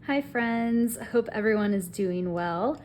Hi friends, hope everyone is doing well.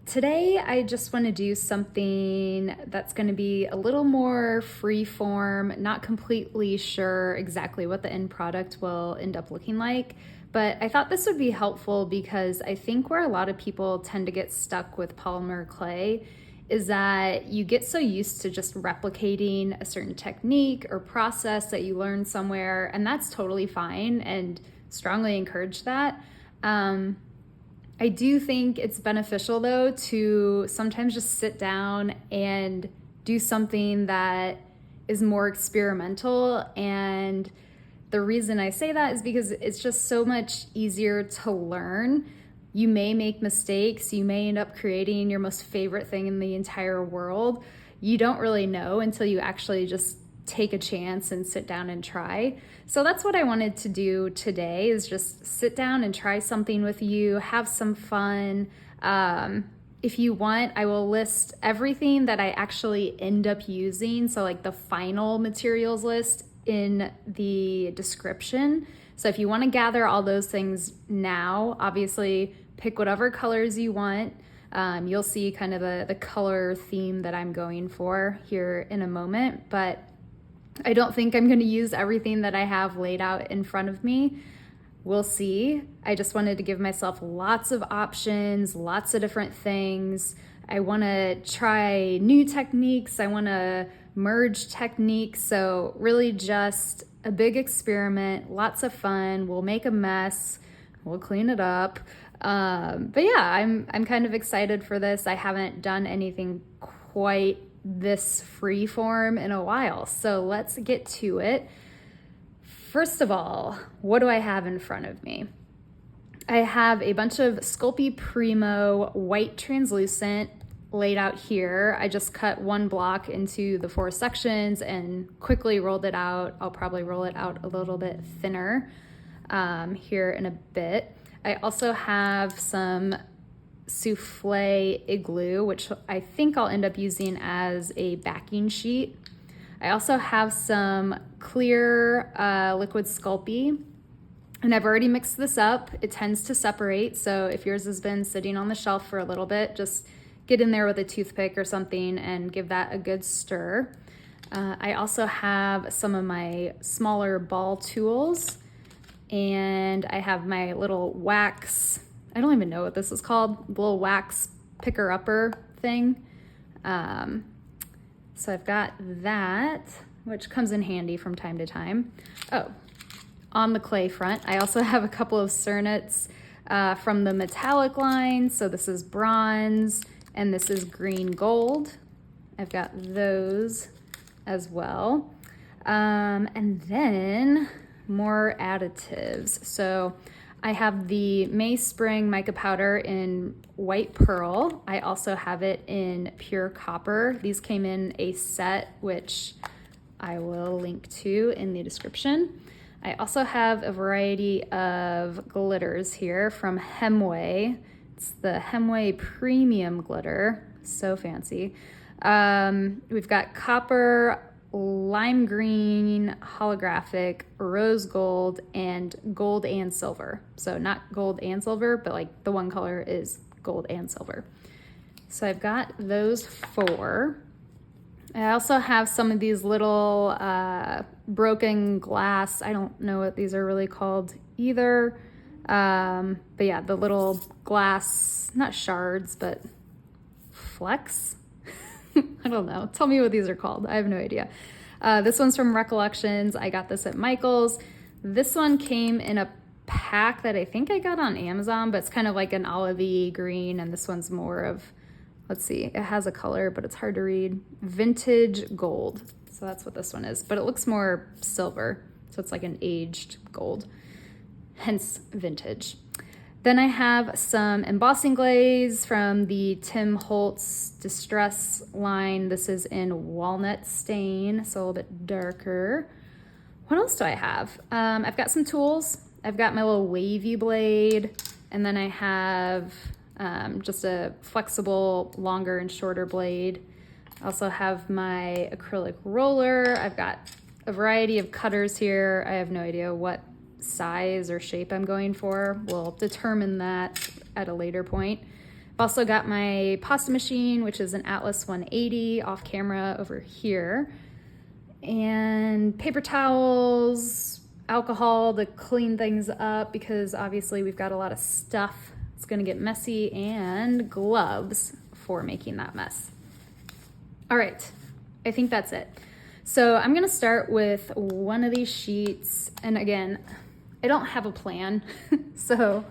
Today I just want to do something that's going to be a little more free form, not completely sure exactly what the end product will end up looking like, but I thought this would be helpful because I think where a lot of people tend to get stuck with polymer clay is that you get so used to just replicating a certain technique or process that you learn somewhere, and that's totally fine and strongly encourage that. I do think it's beneficial though to sometimes just sit down and do something that is more experimental. And the reason I say that is because it's just so much easier to learn. You may make mistakes, you may end up creating your most favorite thing in the entire world. You don't really know until you actually just take a chance and sit down and try. So that's what I wanted to do today, is just sit down and try something with you, have some fun. If you want, I will list everything that I actually end up using, so like the final materials list, in the description. So if you want to gather all those things now, obviously pick whatever colors you want. You'll see kind of the color theme that I'm going for here in a moment, but I don't think I'm going to use everything that I have laid out in front of me. We'll see. I just wanted to give myself lots of options, lots of different things. I want to try new techniques. I want to merge techniques. So really just a big experiment, lots of fun. We'll make a mess. We'll clean it up. But yeah, I'm kind of excited for this. I haven't done anything quite this free form in a while. So let's get to it. First of all, what do I have in front of me? I have a bunch of Sculpey Premo white translucent laid out here. I just cut one block into the 4 sections and quickly rolled it out. I'll probably roll it out a little bit thinner here in a bit. I also have some Souffle Igloo, which I think I'll end up using as a backing sheet. I also have some clear liquid Sculpey, and I've already mixed this up. It tends to separate, so if yours has been sitting on the shelf for a little bit, just get in there with a toothpick or something and give that a good stir. I also have some of my smaller ball tools, and I have my little wax, I don't even know what this is called, the little wax picker-upper thing. So I've got that, which comes in handy from time to time. Oh, on the clay front, I also have a couple of Cernits from the metallic line. So this is bronze and this is green gold. I've got those as well. And then more additives. So I have the May Spring mica powder in white pearl. I also have it in pure copper. These came in a set, which I will link to in the description. I also have a variety of glitters here from Hemway. It's the Hemway Premium Glitter, so fancy. We've got copper, lime green, holographic, rose gold, and gold and silver. So not gold and silver, but like the one color is gold and silver. So I've got those 4. I also have some of these little broken glass, I don't know what these are really called either. But yeah, the little glass, not shards, but flecks. I don't know. Tell me what these are called. I have no idea. This one's from Recollections. I got this at Michael's. This one came in a pack that I think I got on Amazon, but it's kind of like an olivey green, and this one's more of, let's see, it has a color, but it's hard to read. Vintage gold. So that's what this one is, but it looks more silver. So it's like an aged gold, hence vintage. Then I have some embossing glaze from the Tim Holtz Distress line. This is in walnut stain, so a little bit darker. What else do I have? I've got some tools. I've got my little wavy blade, and then I have just a flexible, longer and shorter blade. I also have my acrylic roller. I've got a variety of cutters here. I have no idea what size or shape I'm going for. We'll determine that at a later point. I've also got my pasta machine, which is an Atlas 180 off camera over here. And paper towels, alcohol to clean things up because obviously we've got a lot of stuff. It's gonna get messy, and gloves for making that mess. All right, I think that's it. So I'm gonna start with one of these sheets. And again, I don't have a plan, so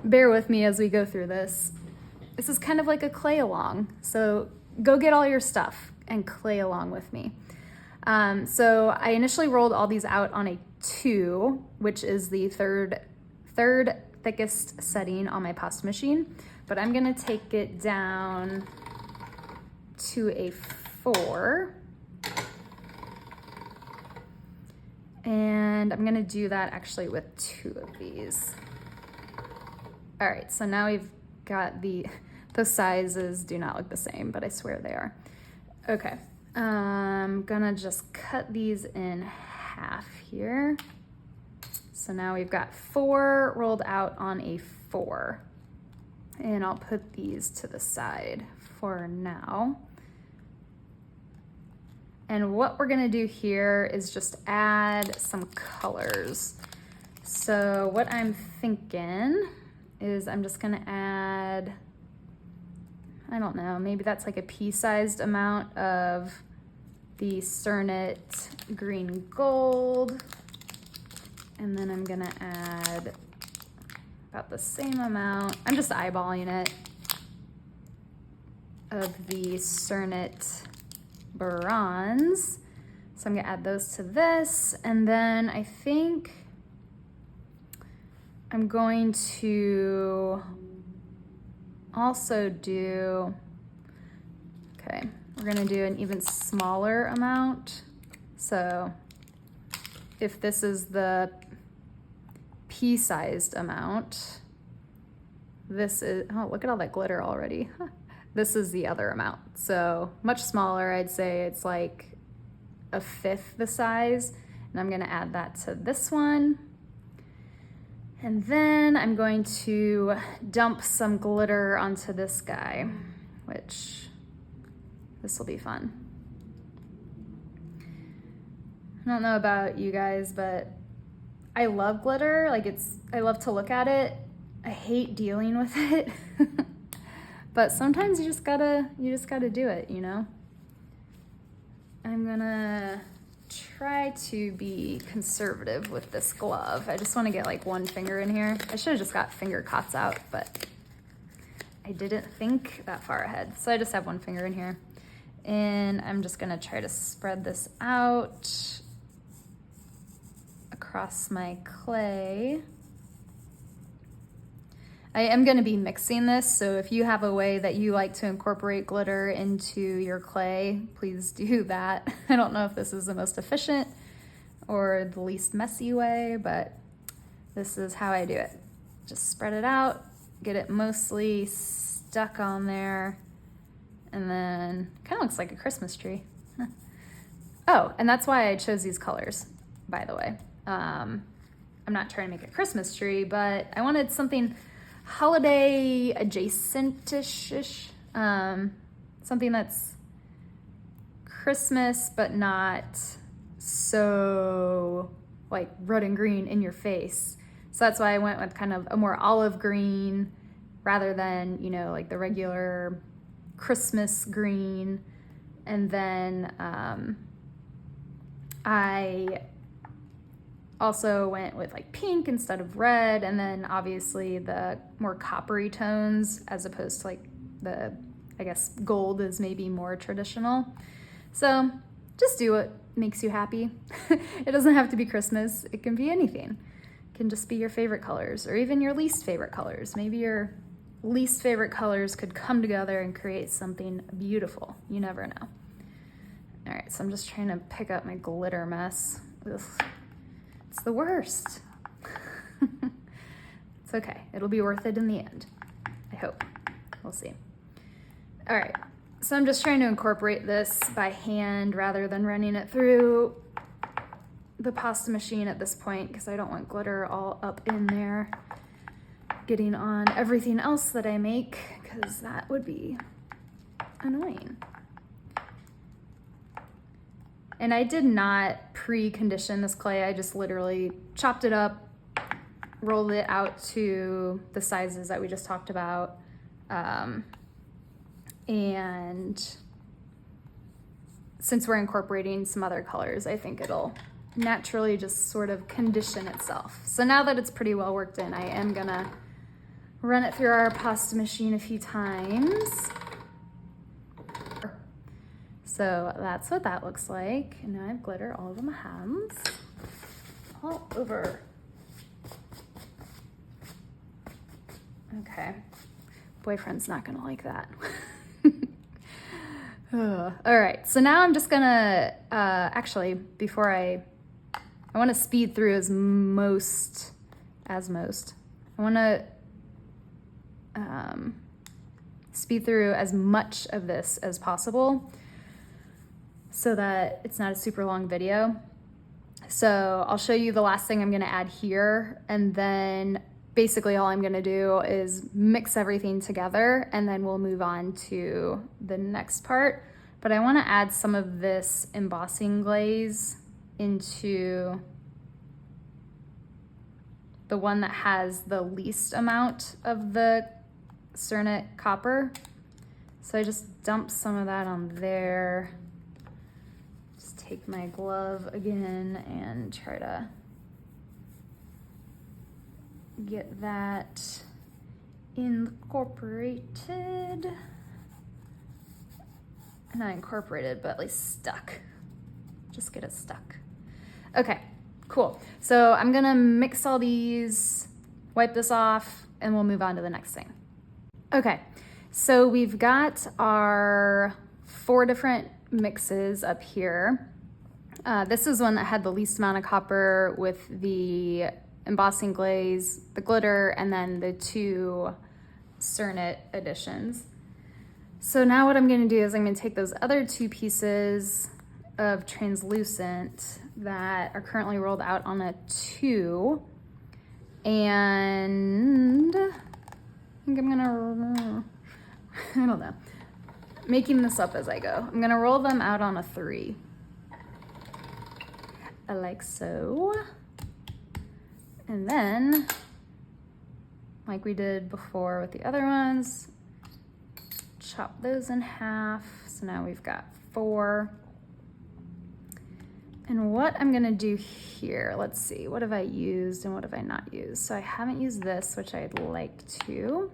bear with me as we go through this. This is kind of like a clay along. So go get all your stuff and clay along with me. So I initially rolled all these out on a 2, which is the third thickest setting on my pasta machine, but I'm gonna take it down to a 4. And I'm gonna do that actually with 2 of these. All right, so now we've got the sizes do not look the same, but I swear they are. Okay, I'm gonna just cut these in half here. So now we've got 4 rolled out on a 4. And I'll put these to the side for now. And what we're gonna do here is just add some colors. So what I'm thinking is I'm just gonna add, I don't know, maybe that's like a pea-sized amount of the Cernit green gold. And then I'm gonna add about the same amount, I'm just eyeballing it, of the Cernit bronze. So I'm gonna add those to this. And then I think I'm going to also do, okay, we're gonna do an even smaller amount. So if this is the pea-sized amount, this is, oh, look at all that glitter already. This is the other amount. So much smaller, I'd say it's like a 1/5 the size. And I'm gonna add that to this one. And then I'm going to dump some glitter onto this guy, which this will be fun. I don't know about you guys, but I love glitter. Like I love to look at it. I hate dealing with it. But sometimes you just gotta do it, you know? I'm gonna try to be conservative with this glove. I just wanna get like one finger in here. I should have just got finger cots out, but I didn't think that far ahead. So I just have one finger in here. And I'm just gonna try to spread this out across my clay. I am gonna be mixing this, so if you have a way that you like to incorporate glitter into your clay, please do that. I don't know if this is the most efficient or the least messy way, but this is how I do it. Just spread it out, get it mostly stuck on there, and then kind of looks like a Christmas tree. Oh, and that's why I chose these colors, by the way. I'm not trying to make a Christmas tree, but I wanted something holiday adjacent-ish, something that's Christmas but not so like red and green in your face. So that's why I went with kind of a more olive green rather than, you know, like the regular Christmas green. And then I also went with like pink instead of red, and then obviously the more coppery tones as opposed to like the, I guess, gold is maybe more traditional. So just do what makes you happy. It doesn't have to be Christmas. It can be anything. It can just be your favorite colors or even your least favorite colors. Maybe your least favorite colors could come together and create something beautiful. You never know. All right, so I'm just trying to pick up my glitter mess. Ugh. It's the worst. It's okay. It'll be worth it in the end. I hope. We'll see. All right. So I'm just trying to incorporate this by hand rather than running it through the pasta machine at this point because I don't want glitter all up in there getting on everything else that I make, because that would be annoying. And I did not pre-condition this clay. I just literally chopped it up, rolled it out to the sizes that we just talked about. And since we're incorporating some other colors, I think it'll naturally just sort of condition itself. So now that it's pretty well worked in, I am gonna run it through our pasta machine a few times. So that's what that looks like. And now I have glitter all over my hands, all over. Okay, boyfriend's not gonna like that. All right, so now I'm just gonna, actually, before I wanna speed through I wanna speed through as much of this as possible so that it's not a super long video. So I'll show you the last thing I'm gonna add here, and then basically all I'm gonna do is mix everything together, and then we'll move on to the next part. But I wanna add some of this embossing glaze into the one that has the least amount of the Cernit copper. So I just dump some of that on there. Just take my glove again and try to get that incorporated. Not incorporated, but at least stuck. Just get it stuck. Okay, cool. So I'm gonna mix all these, wipe this off, and we'll move on to the next thing. Okay, so we've got our 4 different mixes up here. This is one that had the least amount of copper with the embossing glaze, the glitter, and then the 2 Cernit additions. So now what I'm gonna do is I'm gonna take those other 2 pieces of translucent that are currently rolled out on a 2, and I think I'm gonna, I don't know, making this up as I go. I'm gonna roll them out on a 3, like so. And then, like we did before with the other ones, chop those in half. So now we've got 4. And what I'm gonna do here, let's see, what have I used and what have I not used? So I haven't used this, which I'd like to.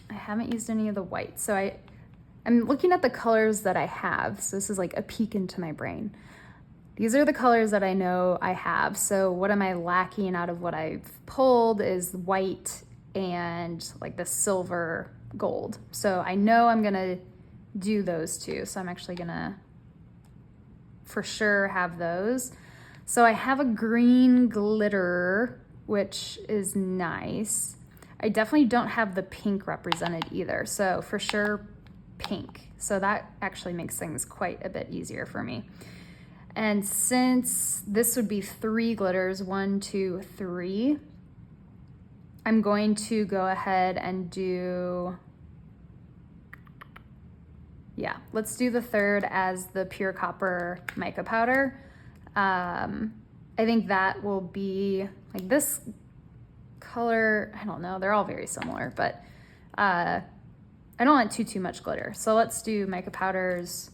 I haven't used any of the white. So I'm looking at the colors that I have. So this is like a peek into my brain. These are the colors that I know I have. So what am I lacking out of what I've pulled is white and like the silver gold. So I know I'm gonna do those 2. So I'm actually gonna for sure have those. So I have a green glitter, which is nice. I definitely don't have the pink represented either. So for sure pink. So that actually makes things quite a bit easier for me. And since this would be 3 glitters, 1, 2, 3, I'm going to go ahead and do, yeah, let's do the 3rd as the pure copper mica powder. I think that will be like this color, I don't know, they're all very similar, but I don't want too much glitter. So let's do mica powders,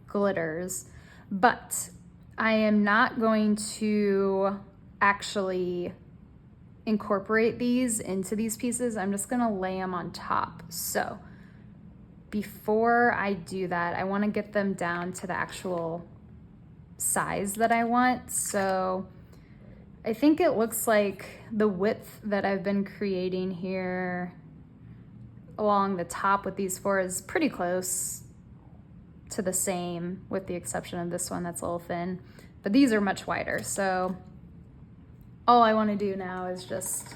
glitters, but I am not going to actually incorporate these into these pieces. I'm just gonna lay them on top. So before I do that, I wanna get them down to the actual size that I want. So I think it looks like the width that I've been creating here along the top with these 4 is pretty close to the same, with the exception of this one that's a little thin, but these are much wider. So all I want to do now is just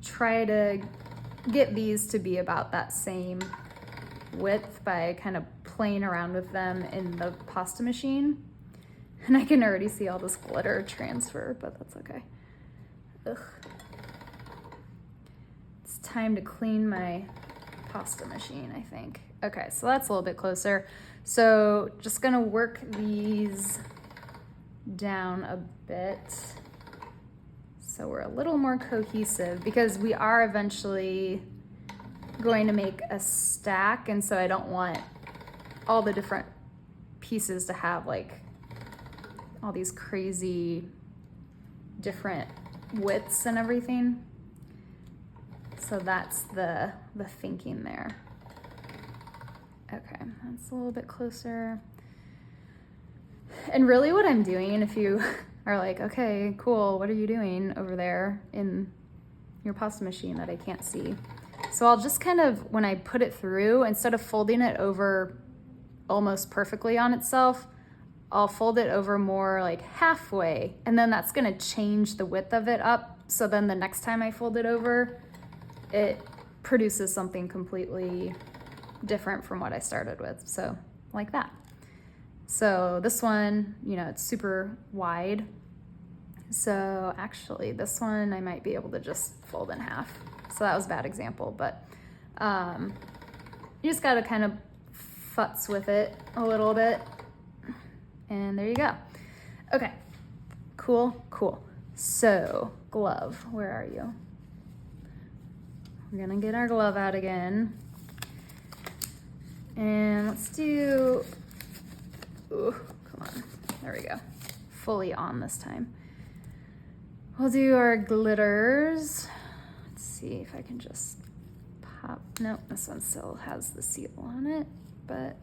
try to get these to be about that same width by kind of playing around with them in the pasta machine. And I can already see all this glitter transfer, but that's okay. Ugh. It's time to clean my pasta machine, I think. Okay, so that's a little bit closer. So just gonna work these down a bit so we're a little more cohesive, because we are eventually going to make a stack, and so I don't want all the different pieces to have like all these crazy different widths and everything. So that's the thinking there. Okay, that's a little bit closer. And really what I'm doing, if you are like, okay, cool, what are you doing over there in your pasta machine that I can't see? So I'll just kind of, when I put it through, instead of folding it over almost perfectly on itself, I'll fold it over more like halfway, and then that's gonna change the width of it up. So then the next time I fold it over, it produces something completely different from what I started with. So like that. So this one, you know, it's super wide. So actually this one I might be able to just fold in half. So that was a bad example, but you just gotta kind of futz with it a little bit. And there you go. Okay, cool, cool. So glove, where are you? We're gonna get our glove out again. And let's do, ooh, come on, there we go. Fully on this time. We'll do our glitters. Let's see if I can just pop, nope, this one still has the seal on it, but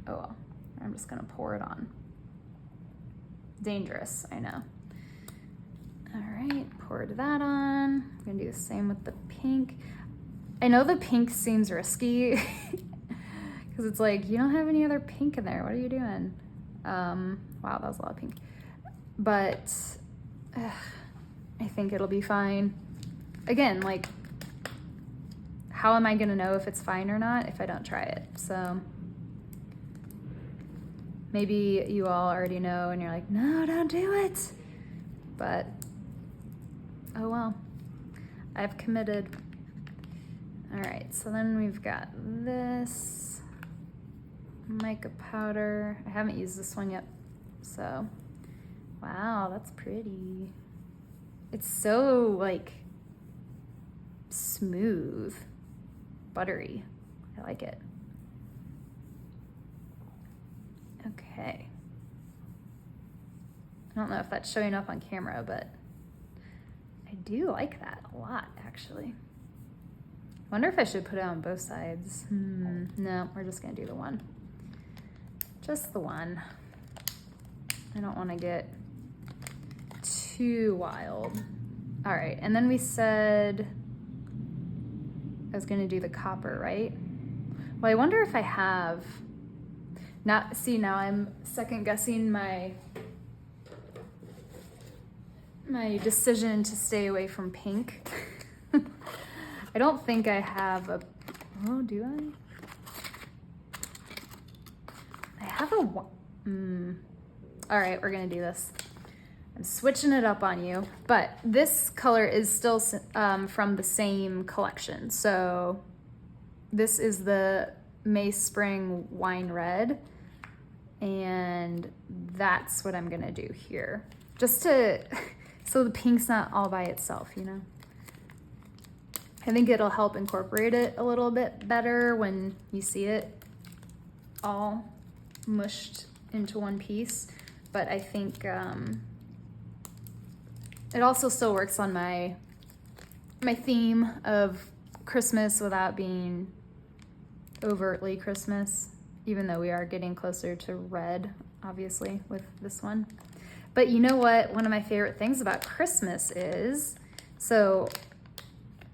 oh well, I'm just gonna pour it on. Dangerous, I know. All right, poured that on. I'm gonna do the same with the pink. I know the pink seems risky because it's like, you don't have any other pink in there. What are you doing? Wow, that was a lot of pink. But I think it'll be fine. Again, like, how am I gonna know if it's fine or not if I don't try it? So maybe you all already know and you're like, no, don't do it. But, oh well, I've committed. All right, so then we've got this mica powder. I haven't used this one yet, so, wow, that's pretty. It's so like smooth, buttery. I like it. Okay. I don't know if that's showing up on camera, but I do like that a lot, actually. I wonder if I should put it on both sides. No, we're just gonna do the one. Just the one. I don't wanna get too wild. All right, and then we said I was gonna do the copper, right? Well, I wonder if I have, now I'm second guessing my decision to stay away from pink. I don't think I have a, oh, do I? I have a, all right, we're gonna do this. I'm switching it up on you, but this color is still from the same collection. So this is the May Spring Wine Red, and that's what I'm gonna do here. Just to, so the pink's not all by itself, you know? I think it'll help incorporate it a little bit better when you see it all mushed into one piece. But I think it also still works on my theme of Christmas without being overtly Christmas, even though we are getting closer to red, obviously, with this one. But you know what? One of my favorite things about Christmas is, so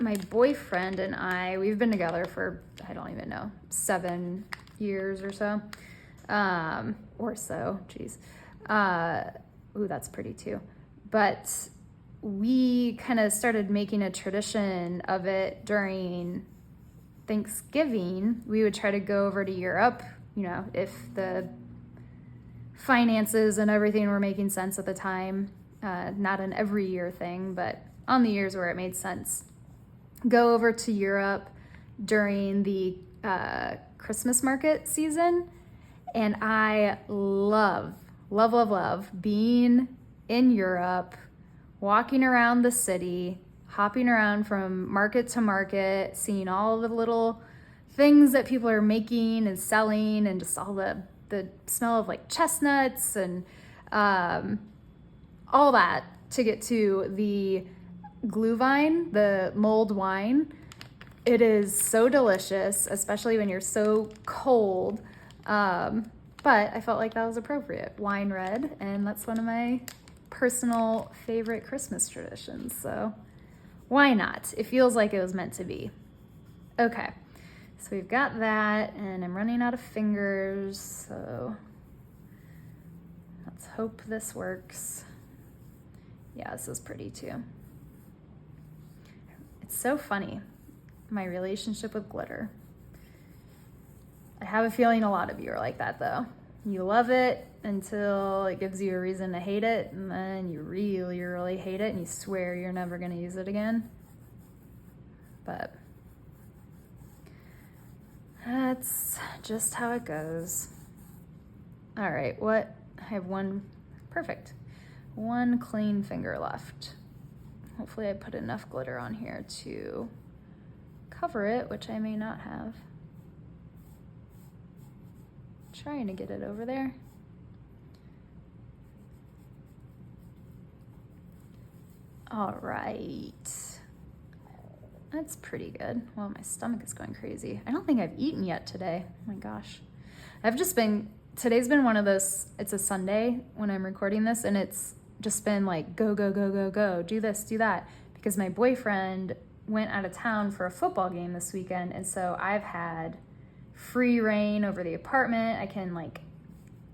my boyfriend and I, we've been together for, I don't even know, 7 years or so. Geez. Ooh, that's pretty too. But we kind of started making a tradition of it during Thanksgiving. We would try to go over to Europe, you know, if the finances and everything were making sense at the time. Not an every year thing, but on the years where it made sense. Go over to Europe during the Christmas market season, and I love being in Europe, walking around the city, hopping around from market to market, seeing all the little things that people are making and selling, and just all the smell of like chestnuts and all that, to get to the Glühwein, the mulled wine. It is so delicious, especially when you're so cold. But I felt like that was appropriate. Wine red, and that's one of my personal favorite Christmas traditions. So why not? It feels like it was meant to be. Okay, so we've got that, and I'm running out of fingers, so let's hope this works. Yeah, this is pretty too. It's so funny, my relationship with glitter. I have a feeling a lot of you are like that though. You love it until it gives you a reason to hate it, and then you really hate it and you swear you're never gonna use it again. But that's just how it goes. All right, I have one clean finger left. Hopefully I put enough glitter on here to cover it, which I may not have. Trying to get it over there. All right. That's pretty good. Well, my stomach is going crazy. I don't think I've eaten yet today. Oh my gosh. Today's been one of those, it's a Sunday when I'm recording this, and it's just been like, go, do this, do that. Because my boyfriend went out of town for a football game this weekend, and so I've had free reign over the apartment. I can like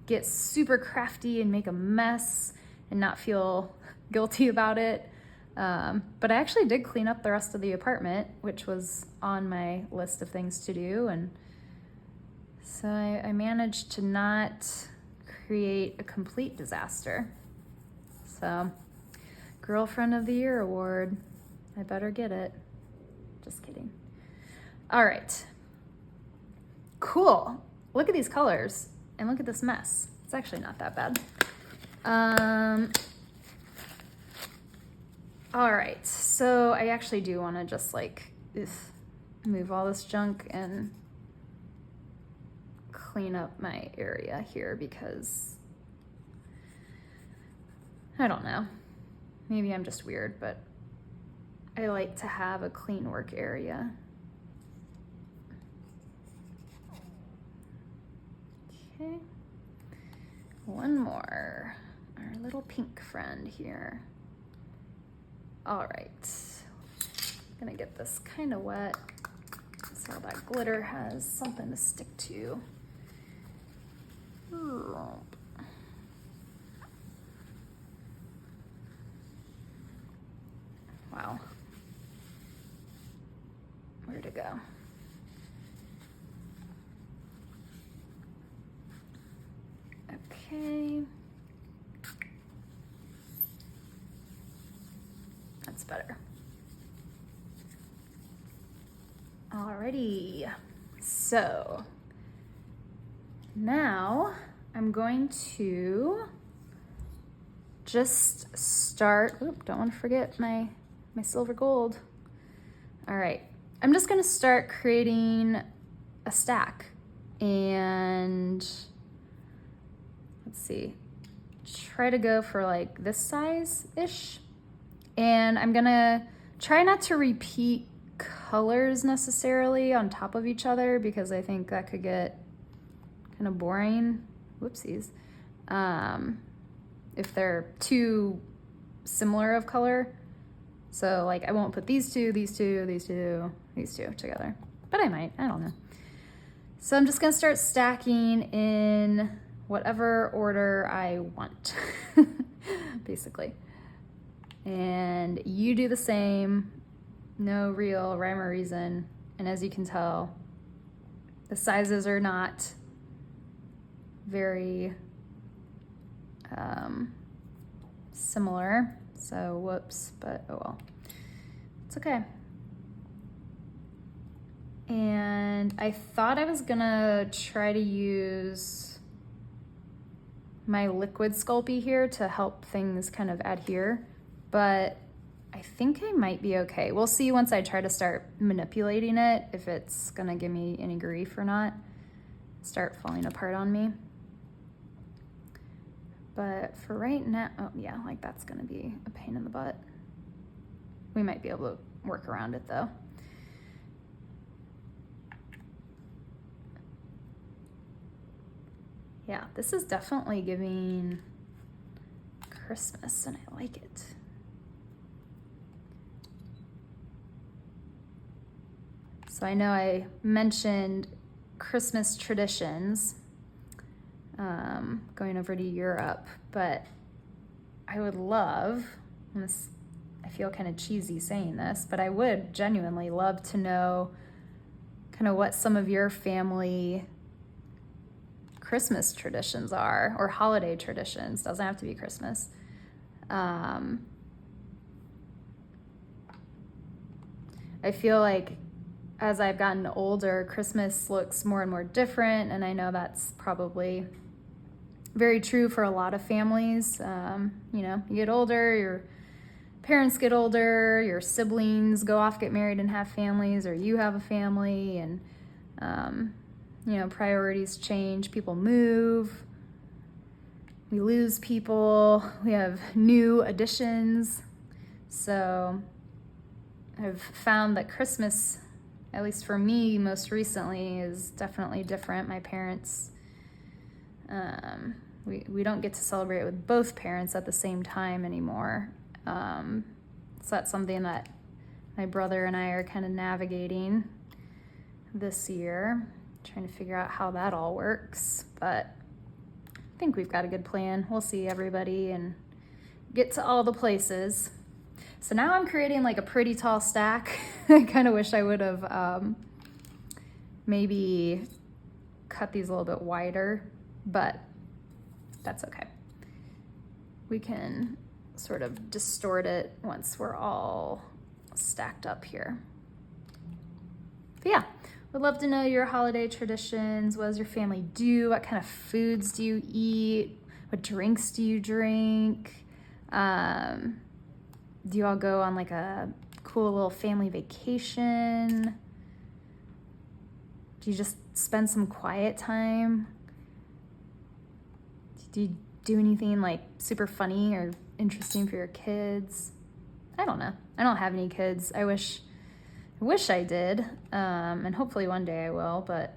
get super crafty and make a mess and not feel guilty about it. But I actually did clean up the rest of the apartment, which was on my list of things to do. And so I managed to not create a complete disaster. So, Girlfriend of the Year award. I better get it. Just kidding. All right. Cool. Look at these colors and look at this mess. It's actually not that bad. All right, so I actually do want to just like move all this junk and clean up my area here, because I don't know, maybe I'm just weird, but I like to have a clean work area. Okay, one more, our little pink friend here. All right, I'm gonna get this kind of wet so that glitter has something to stick to. Wow, where'd it go? Okay. That's better. Alrighty, so now I'm going to just start, don't want to forget my silver gold. All right, I'm just gonna start creating a stack, and let's see, try to go for like this size-ish. And I'm gonna try not to repeat colors necessarily on top of each other, because I think that could get kind of boring. Whoopsies. If they're too similar of color. So like I won't put these two together, but I might, I don't know. So I'm just gonna start stacking in whatever order I want, basically. And you do the same, no real rhyme or reason. And as you can tell, the sizes are not very similar. So whoops, but oh well, it's okay. And I thought I was gonna try to use my liquid Sculpey here to help things kind of adhere, but I think I might be okay. We'll see once I try to start manipulating it, if it's gonna give me any grief or not, start falling apart on me. But for right now, oh yeah, like that's gonna be a pain in the butt. We might be able to work around it though. Yeah, this is definitely giving Christmas and I like it. So I know I mentioned Christmas traditions going over to Europe, but I would love, I feel kind of cheesy saying this, but I would genuinely love to know kind of what some of your family Christmas traditions are, or holiday traditions. Doesn't have to be Christmas. I feel like as I've gotten older, Christmas looks more and more different, and I know that's probably very true for a lot of families. You know, you get older, your parents get older, your siblings go off, get married and have families, or you have a family, and you know, priorities change, people move, we lose people, we have new additions. So I've found that Christmas, at least for me most recently, is definitely different. My parents, we don't get to celebrate with both parents at the same time anymore. So that's something that my brother and I are kind of navigating this year, trying to figure out how that all works, but I think we've got a good plan. We'll see everybody and get to all the places. So now I'm creating like a pretty tall stack. I kind of wish I would have maybe cut these a little bit wider, but that's okay. We can sort of distort it once we're all stacked up here. But yeah, would love to know your holiday traditions. What does your family do? What kind of foods do you eat? What drinks do you drink? Do you all go on like a cool little family vacation? Do you just spend some quiet time? Do you do anything like super funny or interesting for your kids? I don't know. I don't have any kids. I wish I did, and hopefully one day I will, but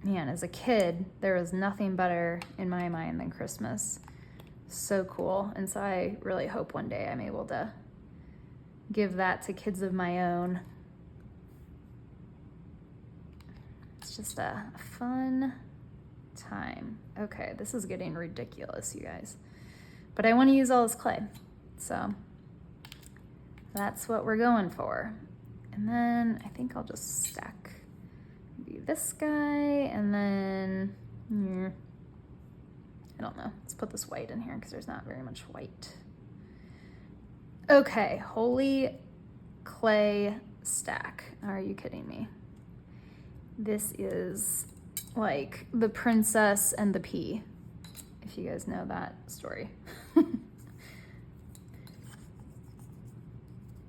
man, as a kid, there was nothing better in my mind than Christmas. So cool. And so I really hope one day I'm able to give that to kids of my own. It's just a fun time. Okay, this is getting ridiculous, you guys. But I want to use all this clay, so that's what we're going for. And then I think I'll just stack maybe this guy, and then I don't know. Let's put this white in here because there's not very much white. Okay, holy clay stack. Are you kidding me? This is like the princess and the pea, if you guys know that story.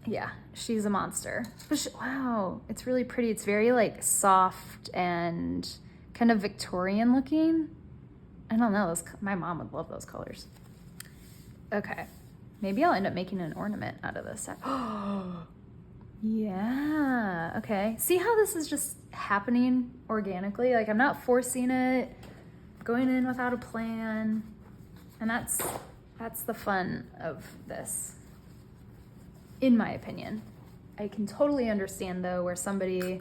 Yeah, she's a monster. But wow, it's really pretty. It's very like soft and kind of Victorian looking. I don't know, my mom would love those colors. Okay, maybe I'll end up making an ornament out of this. Oh, yeah, okay. See how this is just happening organically? Like I'm not forcing it, going in without a plan. And that's the fun of this, in my opinion. I can totally understand though where somebody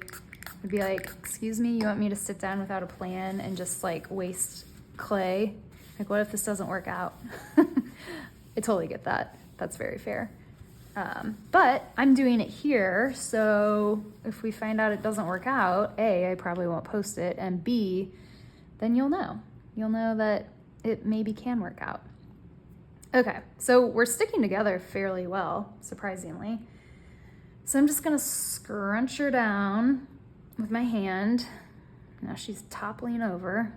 would be like, excuse me, you want me to sit down without a plan and just like waste clay? Like what if this doesn't work out? I totally get that. That's very fair. But I'm doing it here, so if we find out it doesn't work out, A, I probably won't post it, and B, then you'll know. You'll know that it maybe can work out. Okay, so we're sticking together fairly well, surprisingly. So I'm just gonna scrunch her down with my hand. Now she's toppling over.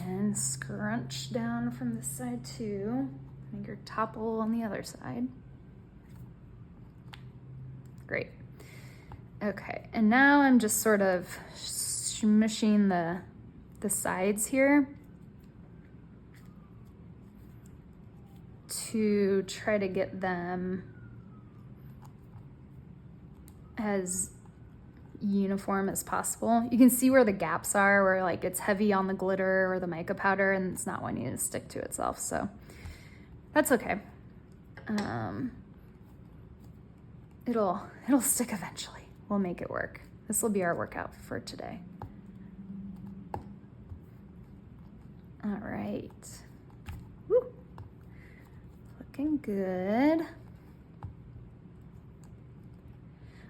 And scrunch down from this side too. Make her topple on the other side. Great. Okay, and now I'm just sort of smushing the sides here to try to get them as uniform as possible. You can see where the gaps are, where like it's heavy on the glitter or the mica powder and it's not wanting to stick to itself, so that's okay. It'll stick eventually. We'll make it work. This will be our workout for today. All right. Woo. Looking good.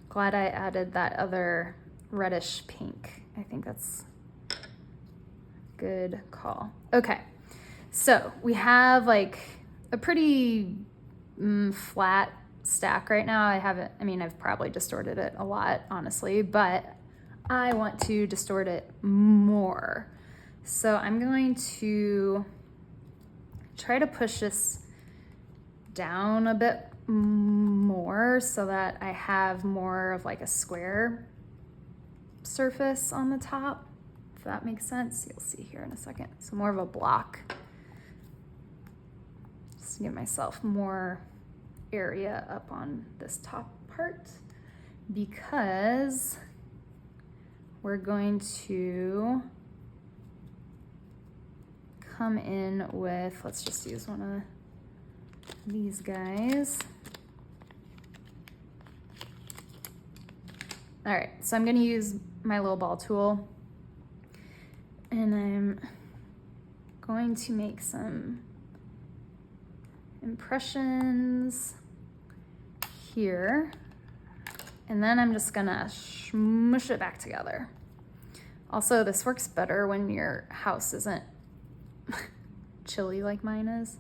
Glad I added that other reddish pink. I think that's a good call. Okay, so we have like a pretty flat stack right now. I've probably distorted it a lot, honestly, but I want to distort it more. So I'm going to try to push this down a bit more so that I have more of like a square surface on the top, if that makes sense. You'll see here in a second. So more of a block. Just to give myself more area up on this top part, because we're going to come in with, let's just use one of these guys. All right, so I'm gonna use my little ball tool and I'm going to make some impressions here, and then I'm just gonna smush it back together. Also, this works better when your house isn't chilly like mine is.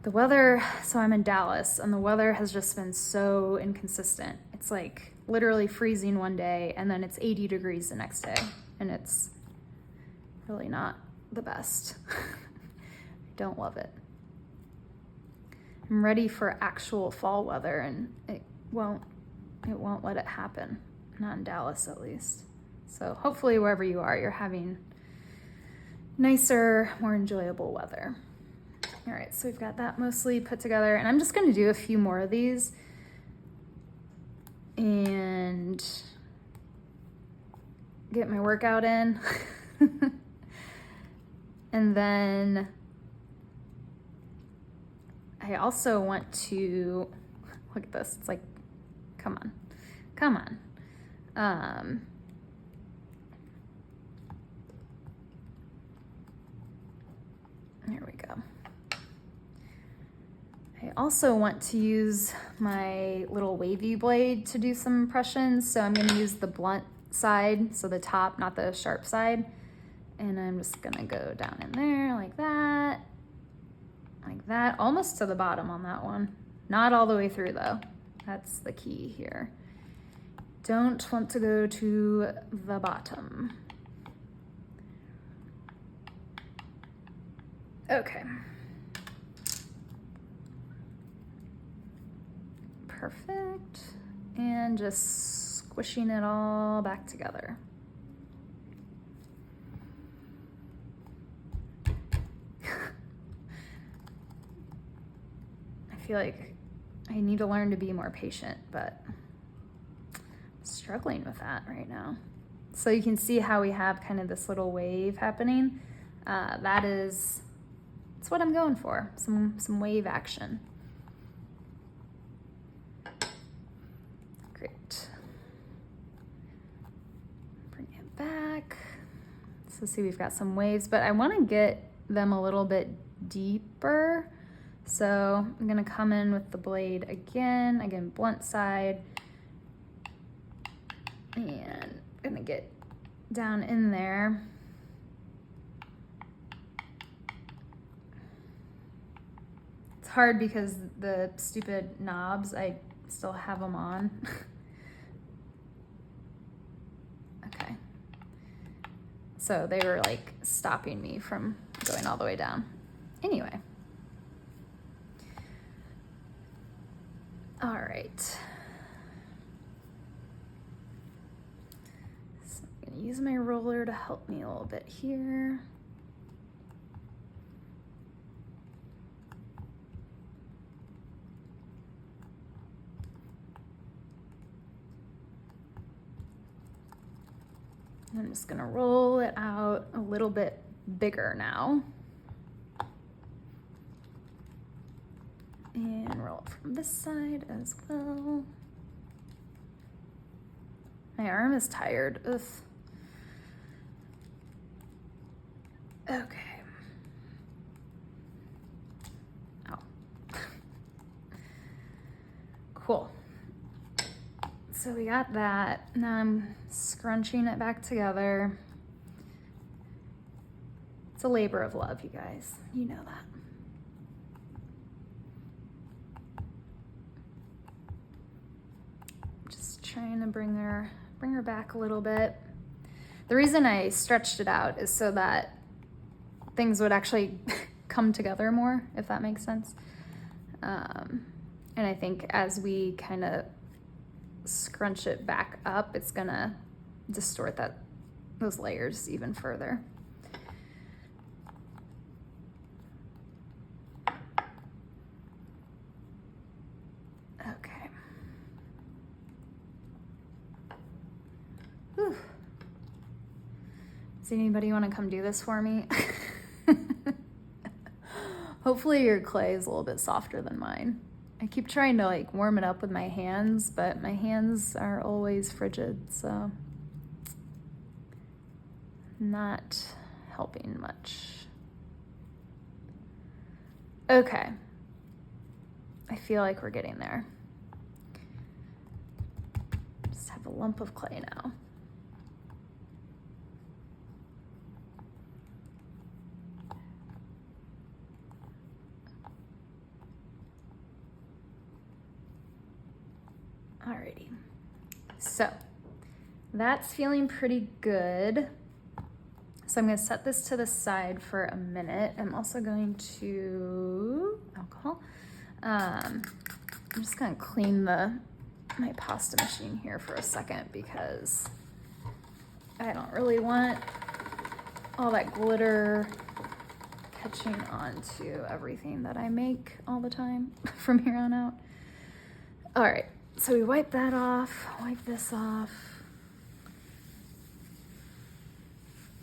The weather, so I'm in Dallas, and the weather has just been so inconsistent. It's like literally freezing one day, and then it's 80 degrees the next day, and it's really not the best. I don't love it. I'm ready for actual fall weather, and it won't let it happen. Not in Dallas, at least. So hopefully wherever you are, you're having nicer, more enjoyable weather. All right, so we've got that mostly put together, and I'm just gonna do a few more of these and get my workout in. And then I also want to, look at this, it's like, come on. There we go. I also want to use my little wavy blade to do some impressions. So I'm gonna use the blunt side, so the top, not the sharp side. And I'm just gonna go down in there like that, almost to the bottom on that one. Not all the way through though. That's the key here. Don't want to go to the bottom. Okay. Perfect. And just squishing it all back together. I feel like I need to learn to be more patient, but I'm struggling with that right now. So you can see how we have kind of this little wave happening. That's what I'm going for, some wave action. Great. Bring it back. So see, we've got some waves, but I want to get them a little bit deeper. So I'm gonna come in with the blade again, blunt side, and I'm gonna get down in there. It's hard because the stupid knobs, I still have them on. Okay. So they were like stopping me from going all the way down. Anyway. All right. So I'm gonna use my roller to help me a little bit here. I'm just gonna roll it out a little bit bigger now. And roll it from this side as well. My arm is tired. Ugh. Okay. Oh. Cool. So we got that. Now I'm scrunching it back together. It's a labor of love, you guys. You know that. Just trying to bring her back a little bit. The reason I stretched it out is so that things would actually come together more, if that makes sense. And I think as we kind of scrunch it back up, it's gonna distort those layers even further. Okay. Whew. Does anybody want to come do this for me? Hopefully your clay is a little bit softer than mine. I keep trying to like warm it up with my hands, but my hands are always frigid, so not helping much. Okay. I feel like we're getting there. Just have a lump of clay now. Alrighty, so that's feeling pretty good. So I'm gonna set this to the side for a minute. I'm also going to alcohol. I'm just gonna clean my pasta machine here for a second because I don't really want all that glitter catching onto everything that I make all the time from here on out. All right. So we wipe that off, wipe this off.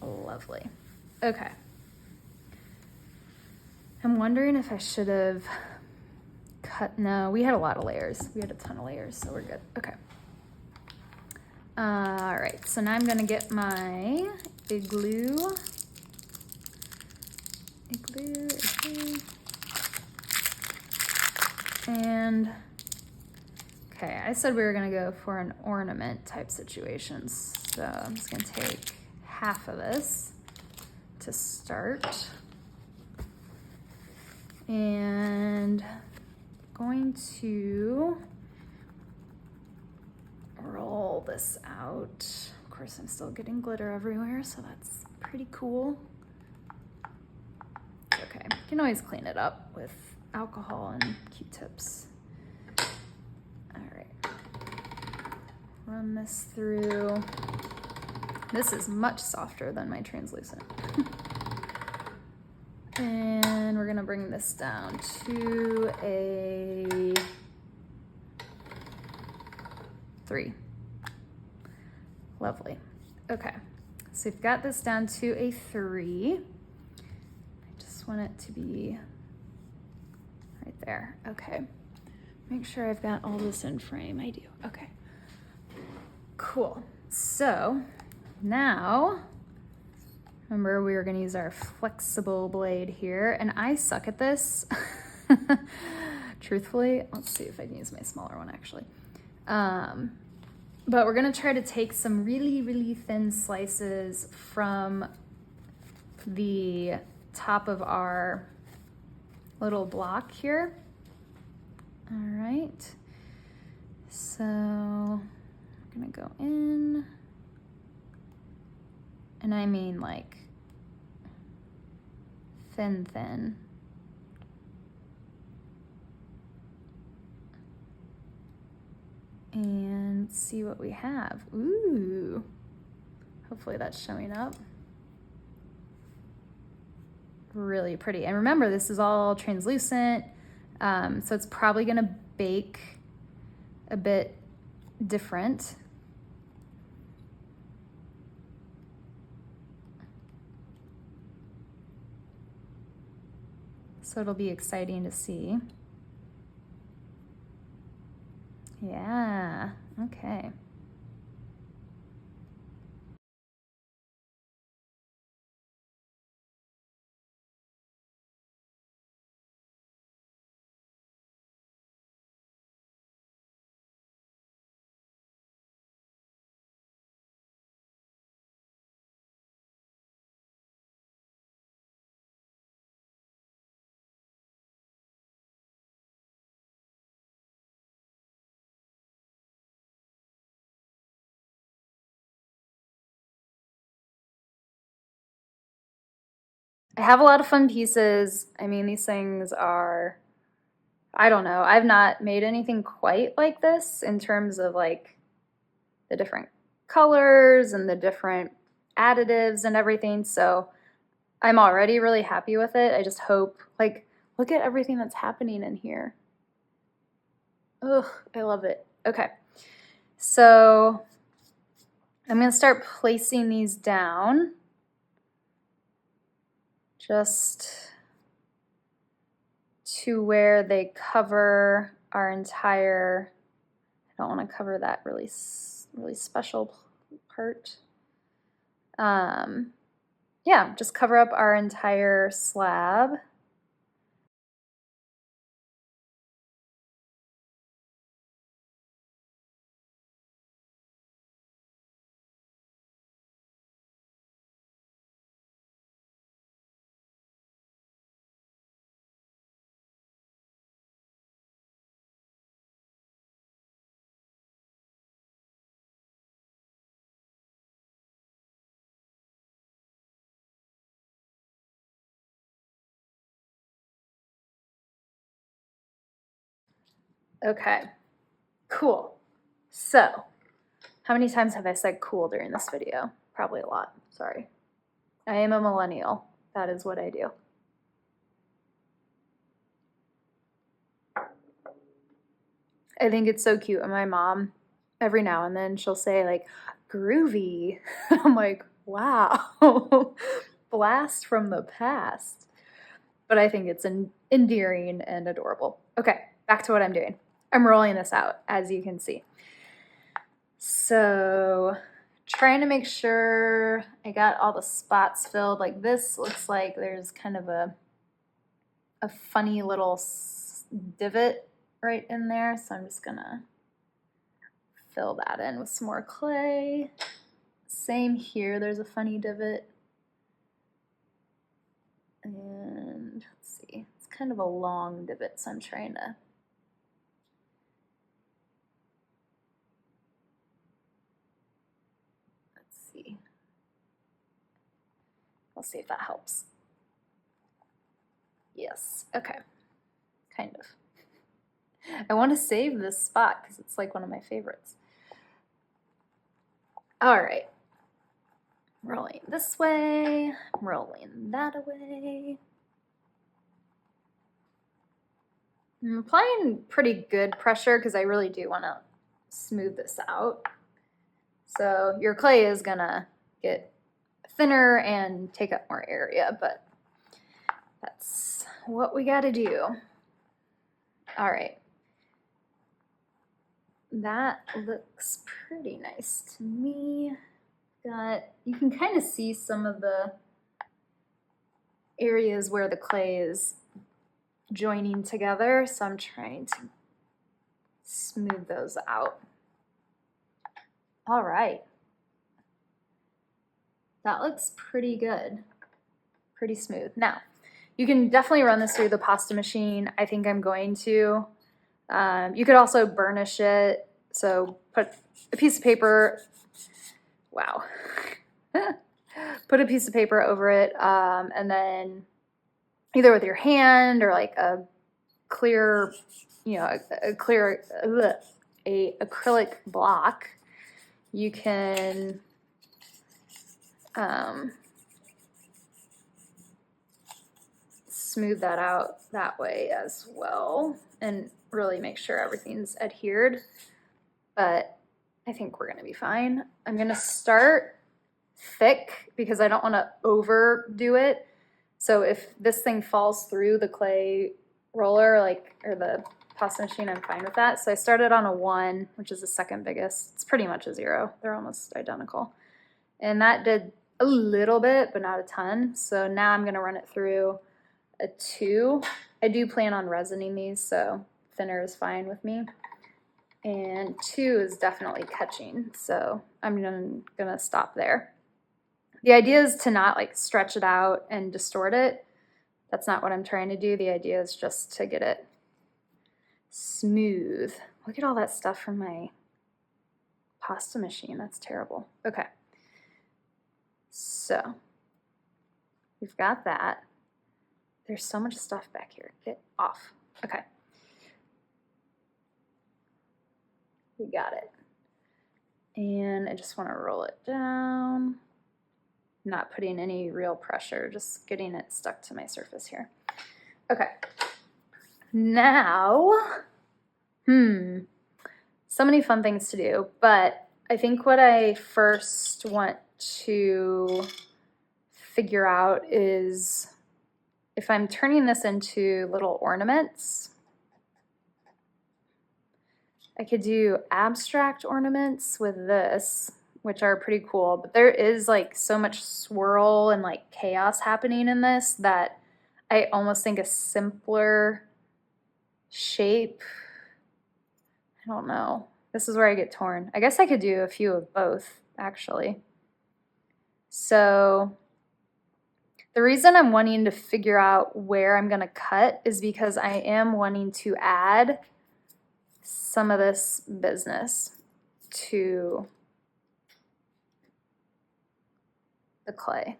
Lovely. Okay. I'm wondering if I should have no, we had a lot of layers. We had a ton of layers, so we're good. Okay. All right, so now I'm gonna get my Igloo. And okay, I said we were gonna go for an ornament type situation. So I'm just gonna take half of this to start. And going to roll this out. Of course, I'm still getting glitter everywhere, so that's pretty cool. Okay, you can always clean it up with alcohol and Q-tips. All right, run this through. This is much softer than my translucent. And we're gonna bring this down to a 3. Lovely. Okay, so we've got this down to a 3. I just want it to be right there. Okay, make sure I've got all this in frame. I do. Okay, cool. So now, remember we were gonna use our flexible blade here, and I suck at this. Truthfully, let's see if I can use my smaller one actually. But we're gonna try to take some really, really thin slices from the top of our little block here. All right, so we're gonna go in, and I mean like thin, thin. And see what we have. Ooh, hopefully that's showing up. Really pretty. And remember, this is all translucent, so it's probably gonna bake a bit different. So it'll be exciting to see. Yeah, okay. I have a lot of fun pieces. I mean, these things are, I don't know, I've not made anything quite like this in terms of like the different colors and the different additives and everything. So I'm already really happy with it. I just hope, like, look at everything that's happening in here. Ugh, I love it. Okay, so I'm gonna start placing these down. Just to where they cover our entire, I don't want to cover that really special part. Yeah, just cover up our entire slab. Okay, cool. So, how many times have I said cool during this video? Probably a lot, sorry. I am a millennial, that is what I do. I think it's so cute, and my mom, every now and then, she'll say like, groovy. I'm like, wow, blast from the past. But I think it's endearing and adorable. Okay, back to what I'm doing. I'm rolling this out, as you can see. So, trying to make sure I got all the spots filled. Like this looks like there's kind of a funny little divot right in there. So I'm just gonna fill that in with some more clay. Same here, there's a funny divot. And let's see, it's kind of a long divot, so I'm trying to I'll see if that helps. Yes, okay, kind of. I want to save this spot because it's like one of my favorites. All right, rolling this way, rolling that away. I'm applying pretty good pressure because I really do want to smooth this out. So your clay is gonna get thinner and take up more area, but that's what we gotta do. All right. That looks pretty nice to me. You can kind of see some of the areas where the clay is joining together, so I'm trying to smooth those out. All right. That looks pretty good. Pretty smooth. Now, you can definitely run this through the pasta machine. I think I'm going to. You could also burnish it. So put a piece of paper, wow. Put a piece of paper over it, and then either with your hand or like a clear, a acrylic block, you can smooth that out that way as well and really make sure everything's adhered. But I think we're gonna be fine. I'm gonna start thick because I don't want to overdo it. So if this thing falls through the clay roller, or the pasta machine, I'm fine with that. So I started on a 1, which is the second biggest. It's pretty much a 0. They're almost identical. And that did a little bit, but not a ton. So now I'm gonna run it through a 2. I do plan on resining these, so thinner is fine with me. And 2 is definitely catching, so I'm gonna stop there. The idea is to not like stretch it out and distort it. That's not what I'm trying to do. The idea is just to get it smooth. Look at all that stuff from my pasta machine. That's terrible. Okay. So we've got that. There's so much stuff back here. Get off. Okay. We got it. And I just want to roll it down. Not putting any real pressure, just getting it stuck to my surface here. Okay. Now, so many fun things to do, but I think what I first want to figure out is if I'm turning this into little ornaments, I could do abstract ornaments with this, which are pretty cool, but there is like so much swirl and like chaos happening in this that I almost think a simpler shape, I don't know. This is where I get torn. I guess I could do a few of both, actually. So the reason I'm wanting to figure out where I'm gonna cut is because I am wanting to add some of this business to the clay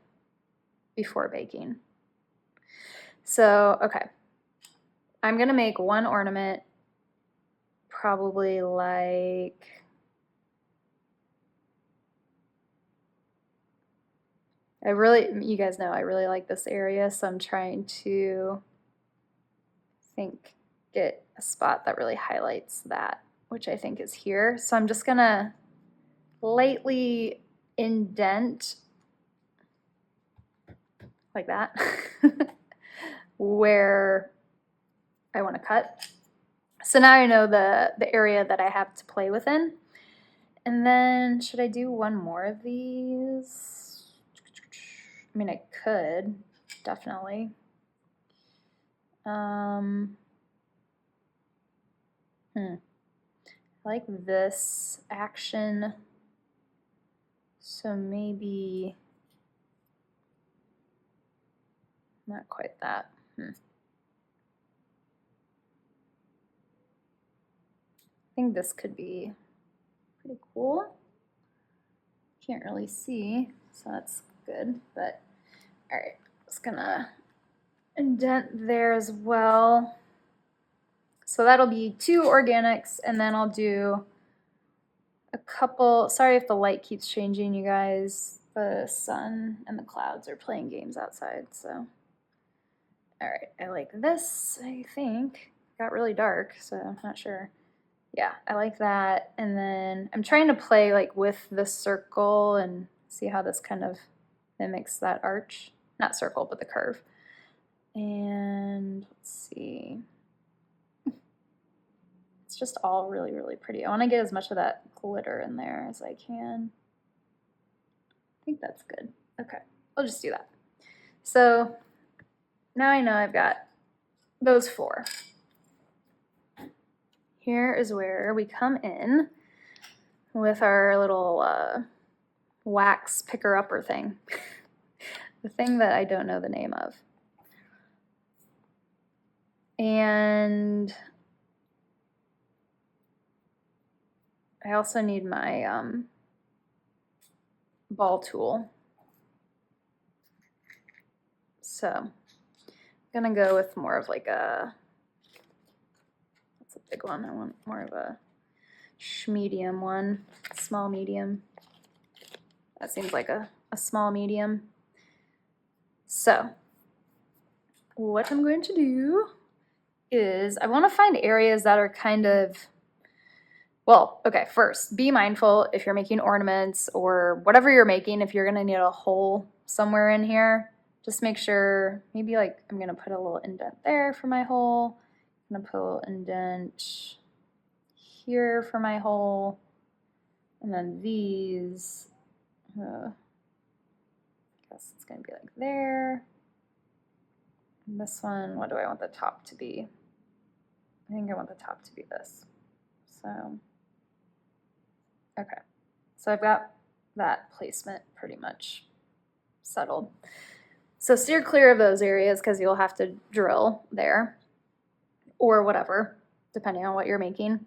before baking. So, okay, I'm gonna make one ornament, probably like, you guys know I really like this area, so I'm trying to get a spot that really highlights that, which I think is here. So I'm just gonna lightly indent like that where I want to cut. So now I know the area that I have to play within. And then should I do one more of these? I mean, I could definitely. I like this action, so maybe not quite that. I think this could be pretty cool. Can't really see, so that's good, but all right, just gonna indent there as well. So that'll be 2 organics, and then I'll do a couple, sorry if the light keeps changing, you guys. The sun and the clouds are playing games outside, so. All right, I like this, I think. Got really dark, so I'm not sure. Yeah, I like that. And then I'm trying to play like with the circle and see how this kind of mimics that arch. Not circle, but the curve. And let's see. It's just all really, really pretty. I want to get as much of that glitter in there as I can. I think that's good. Okay, I'll just do that. So now I know I've got those 4. Here is where we come in with our little wax picker-upper thing. The thing that I don't know the name of. And I also need my ball tool. So I'm gonna go with more of like a, that's a big one. I want more of a medium one, small medium. That seems like a small medium. So what I'm going to do is I want to find areas that are kind of, well, okay, first, be mindful if you're making ornaments or whatever you're making, if you're going to need a hole somewhere in here, just make sure, maybe like I'm going to put a little indent there for my hole. I'm going to put a little indent here for my hole. And then these, I guess it's going to be like there. And this one, what do I want the top to be? I think I want the top to be this. So, okay. So I've got that placement pretty much settled. So steer clear of those areas because you'll have to drill there or whatever, depending on what you're making.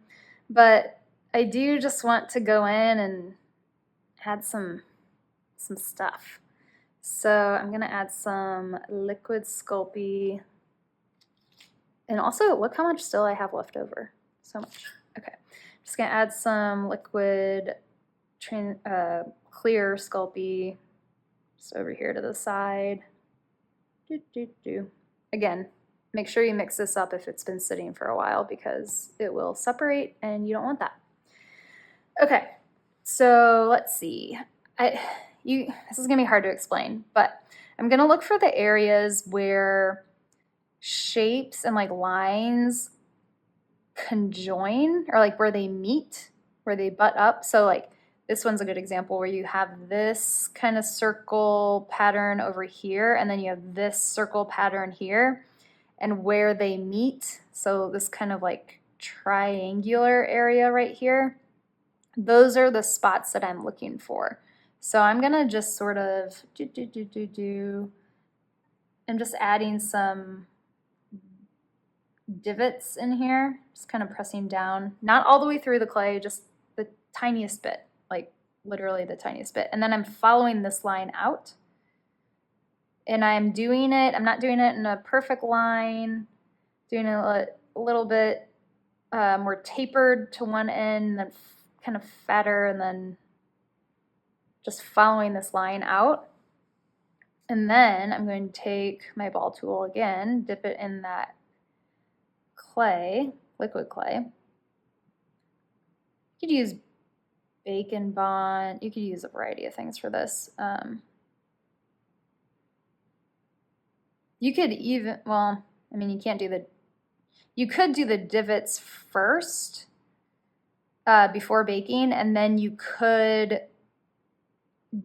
But I do just want to go in and add some stuff. So I'm going to add some liquid Sculpey. And also, look how much still I have left over. So much. Okay. Just going to add some liquid clear Sculpey just over here to the side. Again, make sure you mix this up if it's been sitting for a while because it will separate and you don't want that. Okay, so let's see. This is going to be hard to explain, but I'm going to look for the areas where shapes and like lines conjoin or like where they meet, where they butt up. So like this one's a good example where you have this kind of circle pattern over here and then you have this circle pattern here and where they meet. So this kind of like triangular area right here. Those are the spots that I'm looking for. So I'm gonna just sort of I'm just adding some divots in here, just kind of pressing down, not all the way through the clay, just the tiniest bit, like literally the tiniest bit. And then I'm following this line out. And I'm doing it, I'm not doing it in a perfect line, doing it a little bit more tapered to one end, then kind of fatter, and then just following this line out. And then I'm going to take my ball tool again, dip it in that clay, liquid clay. You could use Bacon Bond, you could use a variety of things for this. You could even, well, I mean, you could do the divots first before baking, and then you could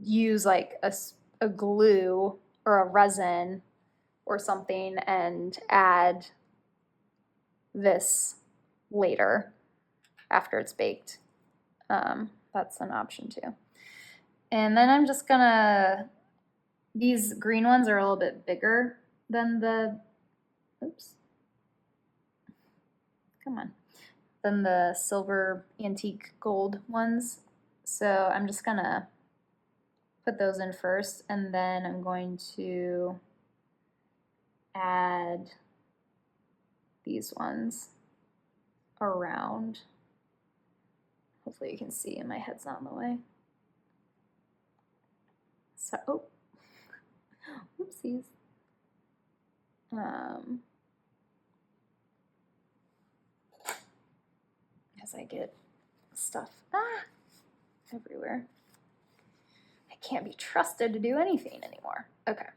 use like a glue or a resin or something and add this later after it's baked. That's an option too. And then I'm just gonna, these green ones are a little bit bigger than the, oops, come on, than the silver antique gold ones. So I'm just gonna put those in first, and then I'm going to add these ones around. Hopefully you can see and my head's not in the way. So, oh, whoopsies. As I get stuff everywhere. I can't be trusted to do anything anymore. Okay.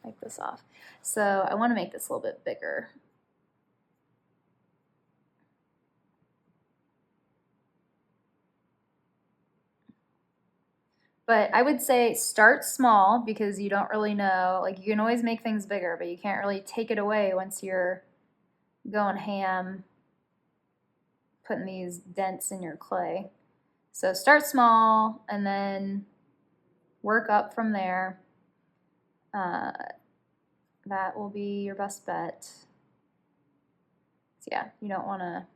Wipe this off. So I want to make this a little bit bigger. But I would say start small because you don't really know, like you can always make things bigger, but you can't really take it away once you're going ham putting these dents in your clay. So start small and then work up from there. That will be your best bet. So yeah, you don't want to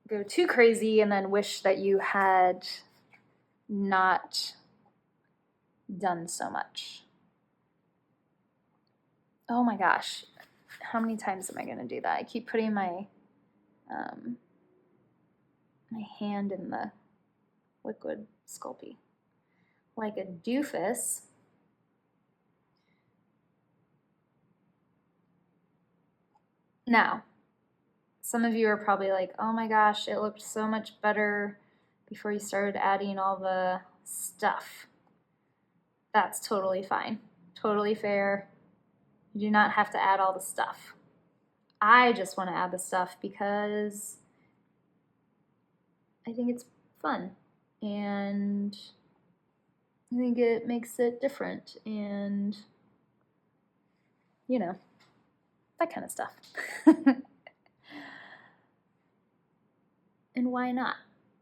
go too crazy and then wish that you had not done so much. Oh my gosh, how many times am I going to do that? I keep putting my my hand in the liquid Sculpey like a doofus. Now, some of you are probably like, oh my gosh, it looked so much better before you started adding all the stuff. That's totally fine, totally fair. You do not have to add all the stuff. I just want to add the stuff because I think it's fun and I think it makes it different and, you know, that kind of stuff. And why not?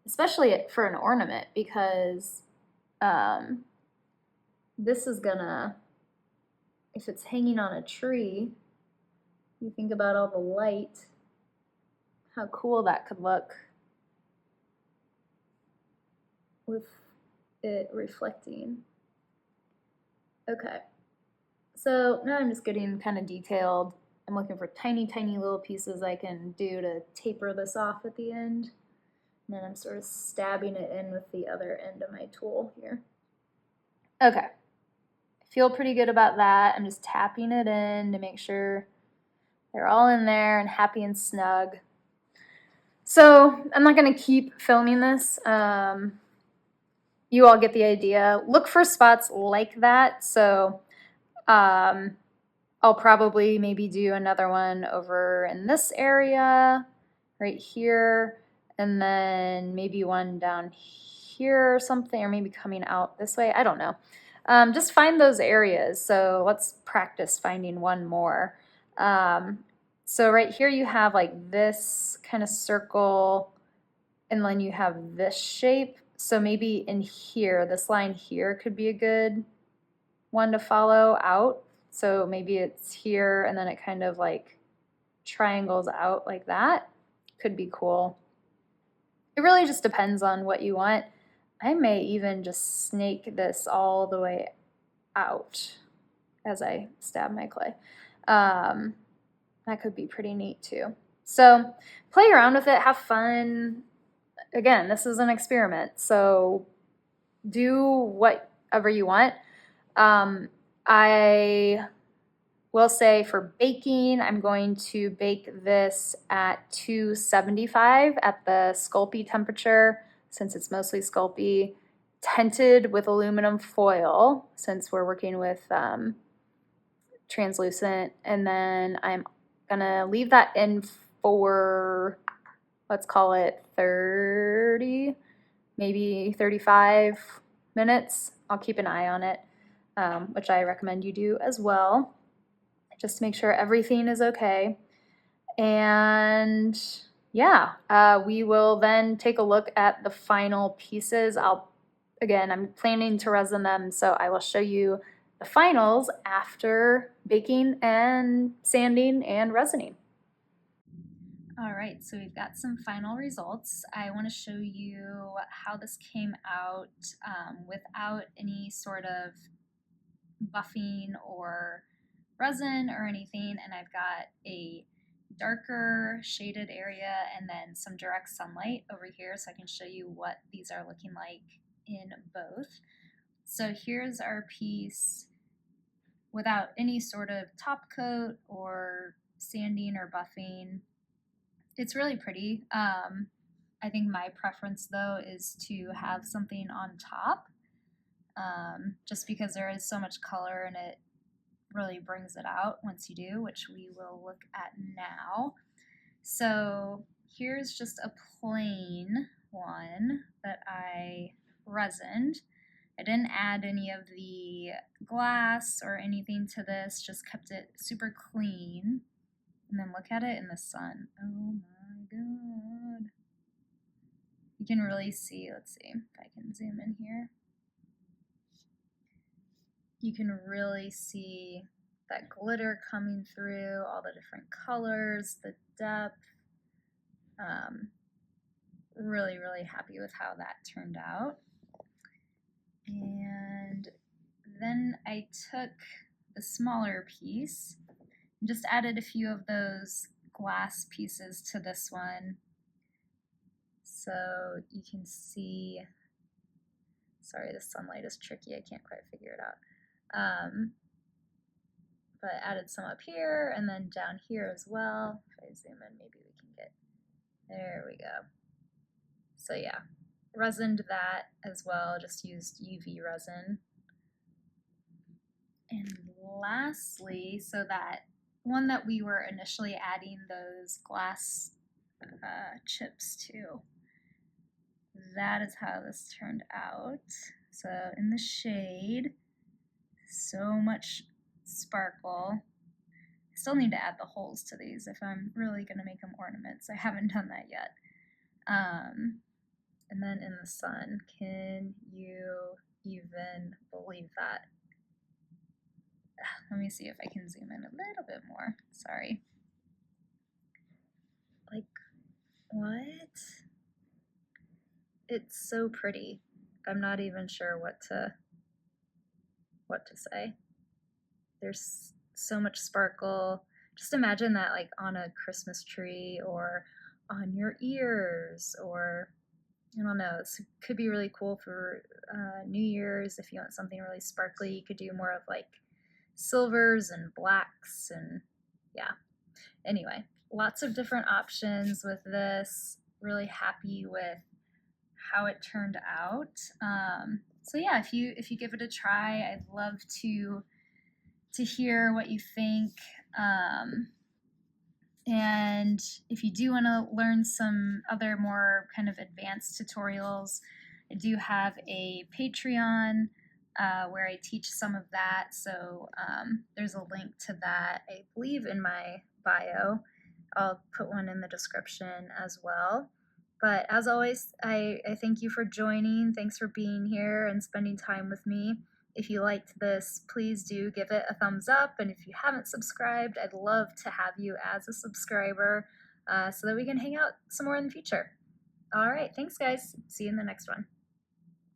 Especially for an ornament, because this is gonna, if it's hanging on a tree, you think about all the light, how cool that could look with it reflecting. Okay, so now I'm just getting kind of detailed. I'm looking for tiny, tiny little pieces I can do to taper this off at the end. And then I'm sort of stabbing it in with the other end of my tool here. Okay, I feel pretty good about that. I'm just tapping it in to make sure they're all in there and happy and snug. So I'm not going to keep filming this. You all get the idea. Look for spots like that. So I'll probably maybe do another one over in this area right here, and then maybe one down here or something, or maybe coming out this way. I don't know. Just find those areas. So let's practice finding one more. So right here you have like this kind of circle, and then you have this shape. So maybe in here, this line here could be a good one to follow out. So maybe it's here and then it kind of like triangles out like that. Could be cool. It really just depends on what you want. I may even just snake this all the way out as I stab my clay. That could be pretty neat too. So play around with it, have fun. Again, this is an experiment, so do whatever you want. I will say for baking, I'm going to bake this at 275 at the Sculpey temperature, since it's mostly Sculpey, tinted with aluminum foil, since we're working with translucent, and then I'm gonna leave that in for, let's call it 30, maybe 35 minutes. I'll keep an eye on it, which I recommend you do as well, just to make sure everything is okay. And yeah, we will then take a look at the final pieces. I'm planning to resin them, so I will show you the finals after baking and sanding and resining. All right, so we've got some final results. I want to show you how this came out without any sort of buffing or resin or anything, and I've got a darker shaded area and then some direct sunlight over here, so I can show you what these are looking like in both. So here's our piece without any sort of top coat or sanding or buffing. It's really pretty. I think my preference though is to have something on top, just because there is so much color and it really brings it out once you do, which we will look at now. So here's just a plain one that I resined. I didn't add any of the glass or anything to this, just kept it super clean. And then look at it in the sun. Oh my god. you can really see, let's see if I can zoom in here. You can really see that glitter coming through, all the different colors, the depth. Really, really happy with how that turned out. And then I took the smaller piece and just added a few of those glass pieces to this one. So you can see, sorry, the sunlight is tricky, I can't quite figure it out. But I added some up here and then down here as well. If I zoom in, maybe we can get, there we go. So yeah, resined that as well, just used UV resin. And lastly, so that one that we were initially adding those glass chips to, that is how this turned out. So in the shade, so much sparkle. I still need to add the holes to these if I'm really going to make them ornaments. I haven't done that yet. And then in the sun, can you even believe that? Let me see if I can zoom in a little bit more. Sorry. Like, what? It's so pretty. I'm not even sure what to say. There's so much sparkle. Just imagine that like on a Christmas tree or on your ears, or I don't know, it could be really cool for New Year's if you want something really sparkly. You could do more of like silvers and blacks, and yeah. Anyway, lots of different options with this. Really happy with how it turned out. So yeah, if you give it a try, I'd love to hear what you think. And if you do want to learn some other more kind of advanced tutorials, I do have a Patreon where I teach some of that. So there's a link to that, I believe, in my bio. I'll put one in the description as well. But as always, I thank you for joining. Thanks for being here and spending time with me. If you liked this, please do give it a thumbs up. And if you haven't subscribed, I'd love to have you as a subscriber so that we can hang out some more in the future. All right, thanks guys. See you in the next one.